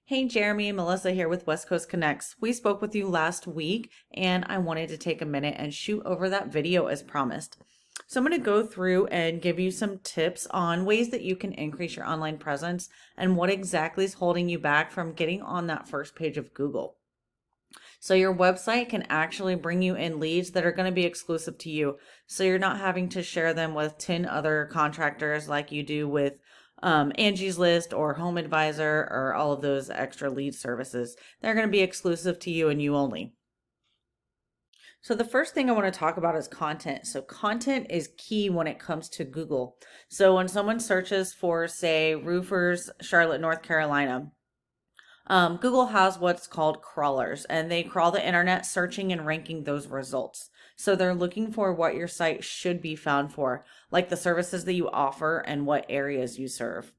Hey Jeremy, Melissa here with West Coast Connects. We spoke with you last week and I wanted to take a minute and shoot over that video as promised. So I'm going to go through and give you some tips on ways that you can increase your online presence and what exactly is holding you back from getting on that first page of Google. So your website can actually bring you in leads that are going to be exclusive to you. So you're not having to share them with 10 other contractors like you do with Angie's List or Home Advisor or all of those extra lead services. They're going to be exclusive to you and you only. So the first thing I want to talk about is content. So content is key when it comes to Google. So when someone searches for, say, roofers, Charlotte, North Carolina, Google has what's called crawlers, and they crawl the internet searching and ranking those results. So they're looking for what your site should be found for, like the services that you offer and what areas you serve.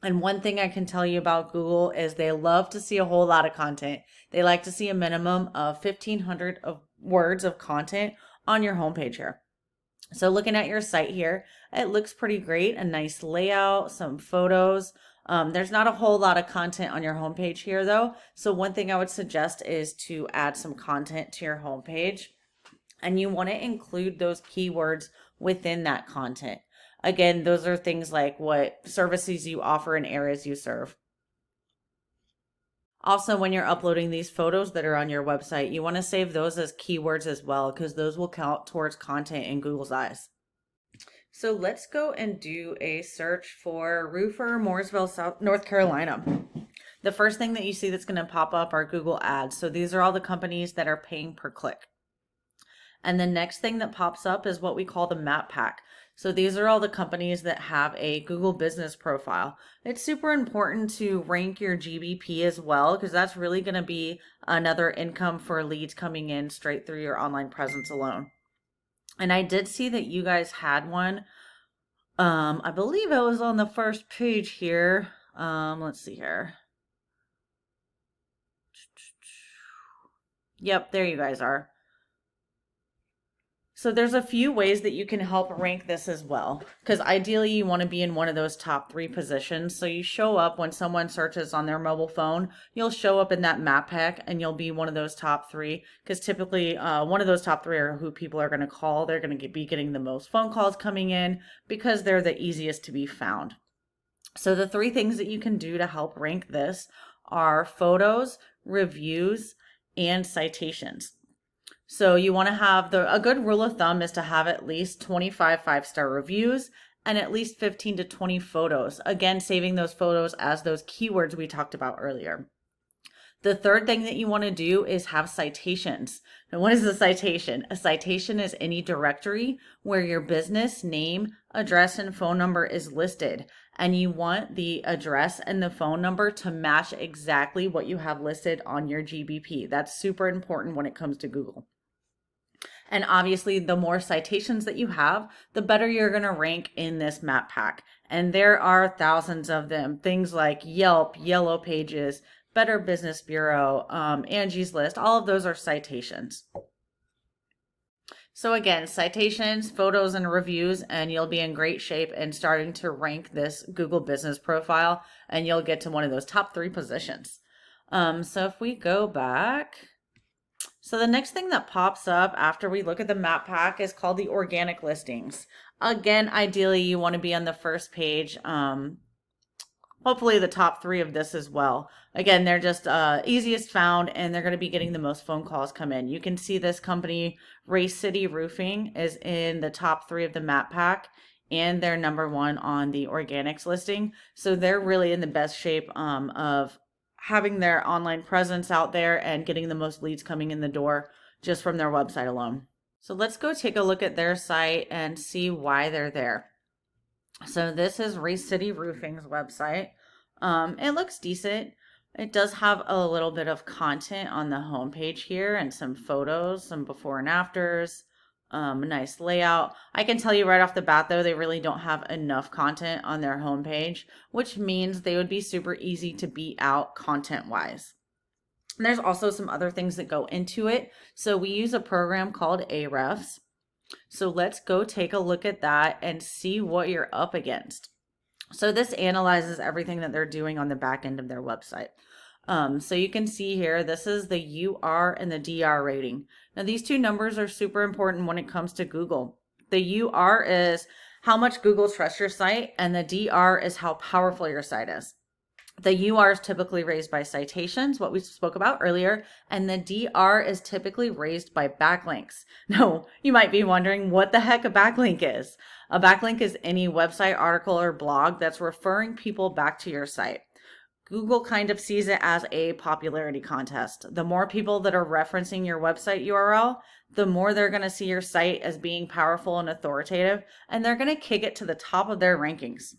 And one thing I can tell you about Google is they love to see a whole lot of content. They like to see a minimum of 1,500 of words of content on your homepage here. So looking at your site here, it looks pretty great. A nice layout, some photos. There's not a whole lot of content on your homepage here though. So one thing I would suggest is to add some content to your homepage. And you want to include those keywords within that content. Again, those are things like what services you offer and areas you serve. Also, when you're uploading these photos that are on your website, you want to save those as keywords as well, because those will count towards content in Google's eyes. So let's go and do a search for roofer, Mooresville, North Carolina. The first thing that you see that's going to pop up are Google ads. So these are all the companies that are paying per click. And the next thing that pops up is what we call the map pack. So these are all the companies that have a Google business profile. It's super important to rank your GBP as well, because that's really going to be another income for leads coming in straight through your online presence alone. And I did see that you guys had one. I believe it was on the first page here. Let's see here. Yep, there you guys are. So there's a few ways that you can help rank this as well, because ideally you want to be in one of those top 3 positions. So you show up when someone searches on their mobile phone, you'll show up in that map pack and you'll be one of those top 3, because typically one of those top 3 are who people are going to call. They're going to be getting the most phone calls coming in because they're the easiest to be found. So the 3 things that you can do to help rank this are photos, reviews, and citations. So you want to have a good rule of thumb is to have at least 25 5-star reviews and at least 15 to 20 photos. Again, saving those photos as those keywords we talked about earlier. The third thing that you want to do is have citations. And what is a citation? A citation is any directory where your business name, address, and phone number is listed. And you want the address and the phone number to match exactly what you have listed on your GBP. That's super important when it comes to Google. And obviously, the more citations that you have, the better you're going to rank in this map pack. And there are thousands of them. Things like Yelp, Yellow Pages, Better Business Bureau, Angie's List, all of those are citations. So again, citations, photos, and reviews, and you'll be in great shape and starting to rank this Google business profile, and you'll get to one of those top 3 positions. So if we go back... So the next thing that pops up after we look at the map pack is called the organic listings. Again, ideally you want to be on the first page, hopefully the top 3 of this as well. Again, they're just easiest found and they're going to be getting the most phone calls come in. You can see this company, Race City Roofing, is in the top 3 of the map pack and they're number 1 on the organics listing. So they're really in the best shape of having their online presence out there and getting the most leads coming in the door just from their website alone. So let's go take a look at their site and see why they're there. So this is Race City Roofing's website. It looks decent. It does have a little bit of content on the homepage here and some photos, some before and afters. A nice layout. I can tell you right off the bat though, they really don't have enough content on their homepage, which means they would be super easy to beat out content wise. And there's also some other things that go into it. So we use a program called Ahrefs. So let's go take a look at that and see what you're up against. So this analyzes everything that they're doing on the back end of their website. So you can see here, this is the UR and the DR rating. Now these two numbers are super important when it comes to Google. The UR is how much Google trusts your site, and the DR is how powerful your site is. The UR is typically raised by citations, what we spoke about earlier, and the DR is typically raised by backlinks. Now, you might be wondering what the heck a backlink is. A backlink is any website, article, or blog that's referring people back to your site. Google kind of sees it as a popularity contest. The more people that are referencing your website URL, the more they're going to see your site as being powerful and authoritative, and they're going to kick it to the top of their rankings.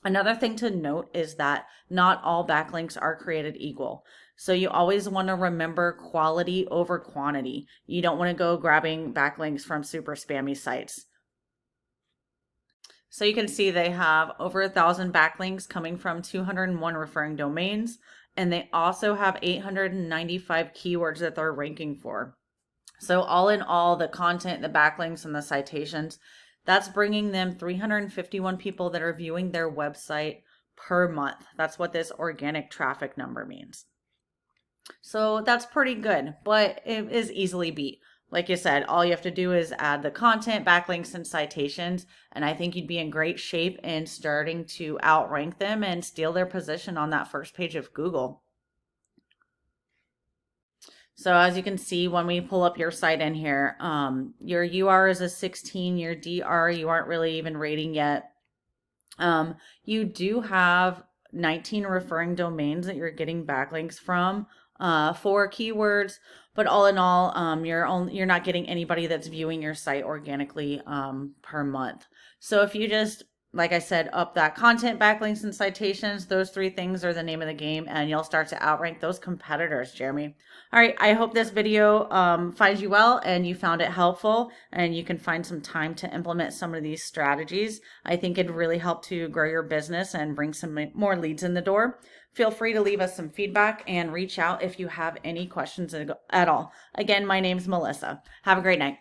Another thing to note is that not all backlinks are created equal. So you always want to remember quality over quantity. You don't want to go grabbing backlinks from super spammy sites. So you can see they have over 1,000 backlinks coming from 201 referring domains, and they also have 895 keywords that they're ranking for. So all in all, the content, the backlinks, and the citations, that's bringing them 351 people that are viewing their website per month. That's what this organic traffic number means. So that's pretty good, but it is easily beat. Like you said, all you have to do is add the content, backlinks, and citations, and I think you'd be in great shape in starting to outrank them and steal their position on that first page of Google. So as you can see, when we pull up your site in here, your UR is a 16, your DR, you aren't really even rating yet. You do have 19 referring domains that you're getting backlinks from, 4 keywords, but all in all, you're not getting anybody that's viewing your site organically per month. So if you just, like I said, up that content, backlinks, and citations, those 3 things are the name of the game, and you'll start to outrank those competitors, Jeremy. All right, I hope this video finds you well and you found it helpful, and you can find some time to implement some of these strategies. I think it'd really help to grow your business and bring some more leads in the door. Feel free to leave us some feedback and reach out if you have any questions at all. Again, my name's Melissa. Have a great night.